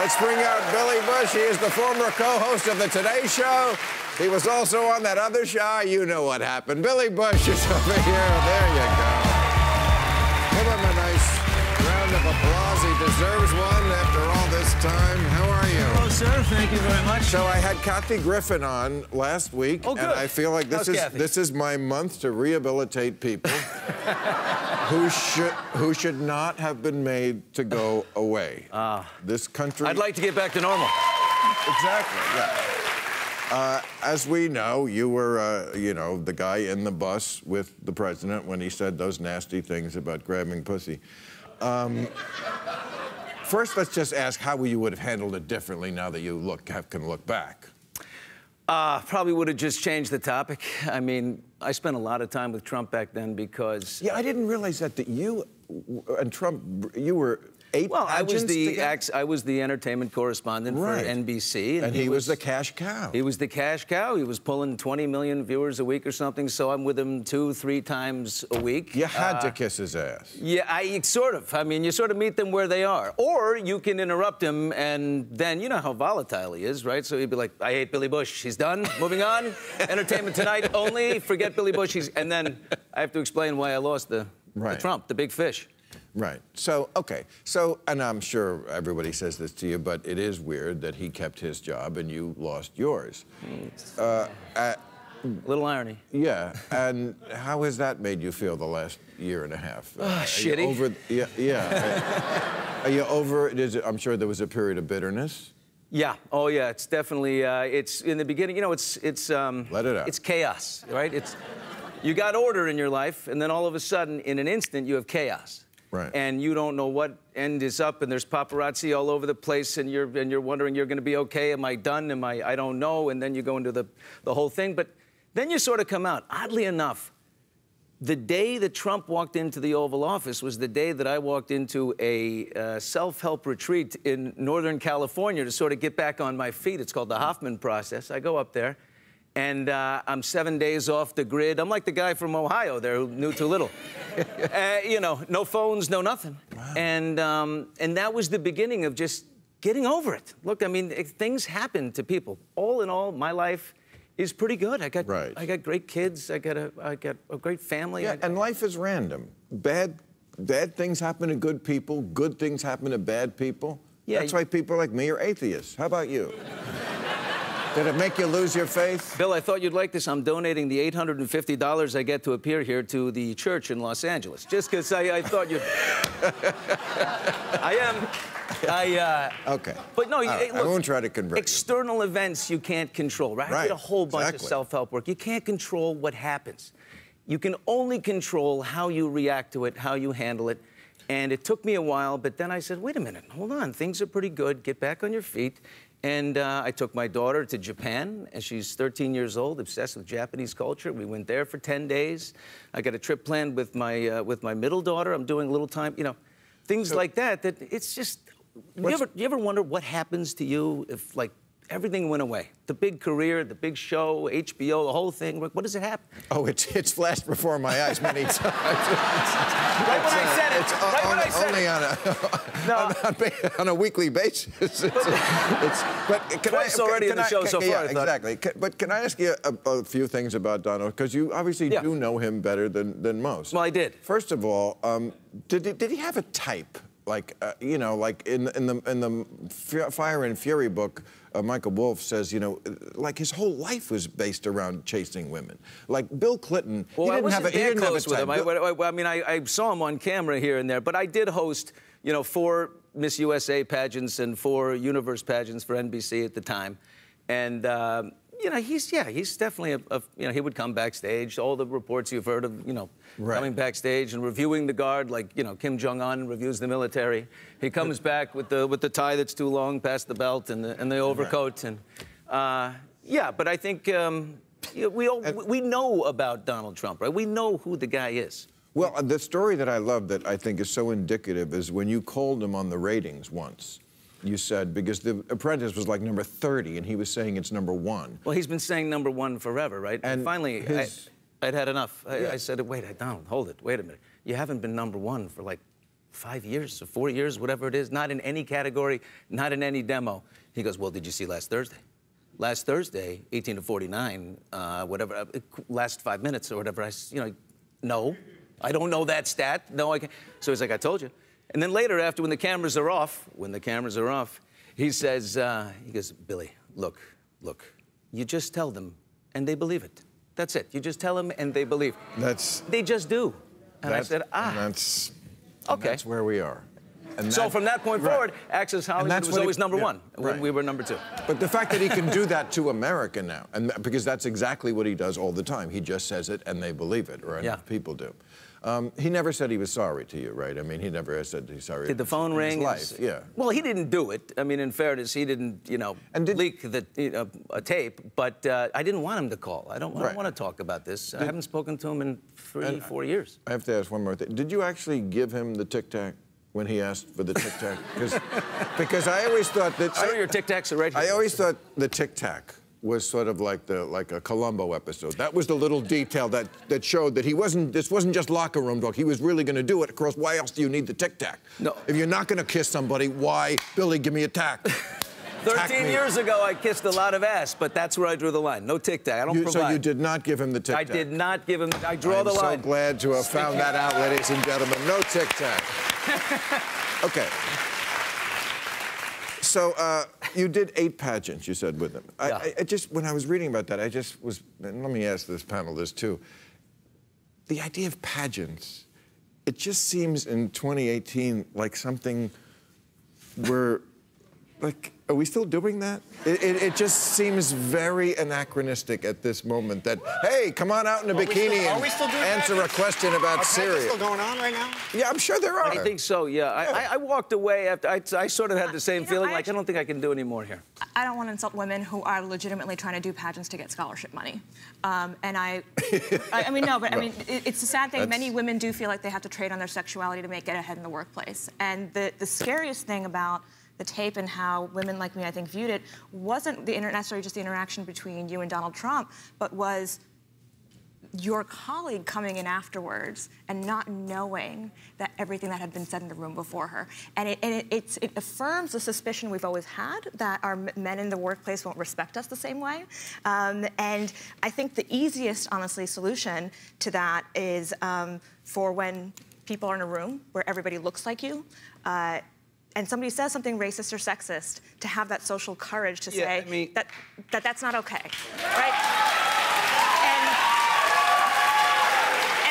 Let's bring out Billy Bush. He is the former co-host of the Today Show. He was also on that other show. You know what happened. Billy Bush is over here. There you go. Give him a nice round of applause. He deserves one after all this time. How are you? Hello, sir. Thank you very much. So I had Kathy Griffin on last week, and I feel like this is my month to rehabilitate people who should not have been made to go away. This country. I'd like to get back to normal. Exactly. Yeah. As we know, you were, you know, the guy in the bus with the president when he said those nasty things about grabbing pussy. First, let's just ask how you would have handled it differently now that you can look back. Probably would have just changed the topic. I mean, I spent a lot of time with Trump back then because... Yeah, I didn't realize that you and Trump, you were... Well, I was the entertainment correspondent for NBC. And he was the cash cow. He was the cash cow. He was pulling 20 million viewers a week or something, so I'm with him 2-3 times a week. You had to kiss his ass. Yeah, sort of. I mean, you sort of meet them where they are. Or you can interrupt him, and then you know how volatile he is, right? So he'd be like, I hate Billy Bush. He's done. Moving on. Entertainment Tonight only. Forget Billy Bush. And then I have to explain why I lost the Trump, the big fish. Right. So, okay. So, and I'm sure everybody says this to you, but it is weird that he kept his job and you lost yours. Little irony. Yeah. And how has that made you feel the last year and a half? Shitty. Are you over it? I'm sure there was a period of bitterness. Yeah. Oh, yeah. It's definitely. It's in the beginning. You know, it's. Let it out. It's chaos, right? You got order in your life, and then all of a sudden, in an instant, you have chaos. Right. And you don't know what end is up, and there's paparazzi all over the place, and you're wondering, you're going to be okay? Am I done? I don't know. And then you go into the whole thing. But then you sort of come out. Oddly enough, the day that Trump walked into the Oval Office was the day that I walked into a self-help retreat in Northern California to sort of get back on my feet. It's called the Hoffman process. I go up there. And I'm 7 days off the grid. I'm like the guy from Ohio there who knew too little. You know, no phones, no nothing. Wow. And that was the beginning of just getting over it. Look, I mean, things happen to people. All in all, my life is pretty good. I got great kids. I got a great family. Yeah, and life is random. Bad things happen to good people. Good things happen to bad people. Yeah, that's why people like me are atheists. How about you? Did it make you lose your faith? Bill, I thought you'd like this. I'm donating the $850 I get to appear here to the church in Los Angeles. Just because I thought you'd... I am. Okay. But no, look, I won't try to convert external events you can't control, right? I did a whole bunch of self-help work. You can't control what happens. You can only control how you react to it, how you handle it. And it took me a while, but then I said, wait a minute, hold on. Things are pretty good. Get back on your feet. And I took my daughter to Japan, and she's 13 years old, obsessed with Japanese culture. We went there for 10 days. I got a trip planned with my middle daughter. I'm doing a little time, you know, things like that. That it's just. You ever wonder what happens to you if, like, everything went away? The big career, the big show, HBO, the whole thing. What does it happen? Oh, it's flashed before my eyes many times. Right when I said it. Right when I said it. Only on a weekly basis. But twice already in the show so far. Yeah, exactly. But can I ask you a few things about Donald? Because you obviously do know him better than most. Well, I did. First of all, did he have a type? Like, you know, like in the Fire and Fury book, Michael Wolff says, you know, like his whole life was based around chasing women. Like Bill Clinton, he didn't have a type. I mean, I saw him on camera here and there, but I did host, you know, 4 Miss USA pageants and 4 Universe pageants for NBC at the time. And, you know, he's definitely you know, he would come backstage. All the reports you've heard of, you know, coming backstage and reviewing the guard, like, you know, Kim Jong-un reviews the military. He comes back with the tie that's too long past the belt and the overcoat. And yeah, but I think we know about Donald Trump, right? We know who the guy is. Well, the story that I love that I think is so indicative is when you called him on the ratings once. You said, because The Apprentice was like number 30, and he was saying it's number 1. Well, he's been saying number 1 forever, right? And finally, I'd had enough. I said, wait, Donald, hold it. Wait a minute. You haven't been number 1 for like 5 years or 4 years, whatever it is, not in any category, not in any demo. He goes, well, did you see last Thursday? Last Thursday, 18 to 49, whatever, last 5 minutes or whatever. No, I don't know that stat. No, I can't. So he's like, I told you. And then later, after when the cameras are off, he says, he goes, Billy, look, you just tell them and they believe it. That's it. You just tell them and they believe. They just do. And I said, okay. That's where we are. And so from that point forward, Access Hollywood was always number one when we were number two. But the fact that he can do that to America now, and because that's exactly what he does all the time. He just says it and they believe it, or enough people do. He never said he was sorry to you, right? I mean, he never said he's sorry. Did the phone ring? Yeah. Well, he didn't do it. I mean, in fairness, he didn't, leak the a tape. But I didn't want him to call. I don't want to talk about this. I haven't spoken to him in 4 years. I have to ask one more thing. Did you actually give him the Tic Tac when he asked for the Tic Tac? Because I always thought that. Sure, your Tic Tacs are right here. I always thought the Tic Tac was sort of like a Columbo episode. That was the little detail that showed that this wasn't just locker room talk. He was really going to do it. Of course, why else do you need the Tic Tac? No. If you're not going to kiss somebody, why, Billy, give me a tac? 13 years ago, I kissed a lot of ass, but that's where I drew the line. No Tic Tac. I don't provide. So you did not give him the Tic Tac? I did not give him. I draw the line. I'm so glad to have found that out, ladies and gentlemen. No Tic Tac. Okay. So you did 8 pageants, you said, with him. I just, when I was reading about that, I just was, and let me ask this panel this too. The idea of pageants, it just seems in 2018 like something where, like, are we still doing that? It just seems very anachronistic at this moment that, hey, come on out in a bikini and answer a question about Syria. Are pageants still going on right now? Yeah, I'm sure there are. I think so, yeah. I walked away after, I sort of had the same feeling, like, I don't think I can do any more here. I don't want to insult women who are legitimately trying to do pageants to get scholarship money. And I mean, no, but I mean, it's a sad thing. Many women do feel like they have to trade on their sexuality to get ahead in the workplace. And the scariest thing about the tape and how women like me, I think, viewed it wasn't necessarily just the interaction between you and Donald Trump, but was your colleague coming in afterwards and not knowing that everything that had been said in the room before her. And it affirms the suspicion we've always had that our men in the workplace won't respect us the same way. And I think the easiest, honestly, solution to that is for when people are in a room where everybody looks like you, and somebody says something racist or sexist, to have that social courage to say that's not okay, right?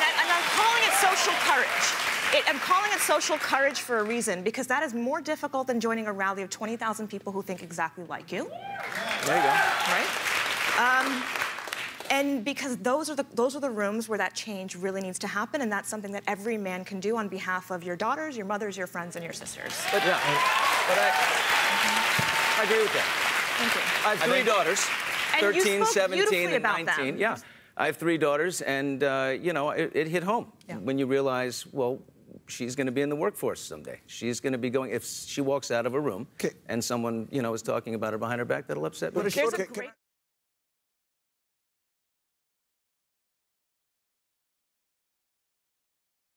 And I'm calling it social courage. I'm calling it social courage for a reason, because that is more difficult than joining a rally of 20,000 people who think exactly like you. There you go. Right? And because those are the rooms where that change really needs to happen, and that's something that every man can do on behalf of your daughters, your mothers, your friends, and your sisters. But I agree with that. Thank you. I have 3 daughters, and 13, 17, and 19. Them. Yeah, I have 3 daughters, and it hit home when you realize, well, she's going to be in the workforce someday. She's going to be going. If she walks out of a room and someone is talking about her behind her back, that'll upset me. There's a great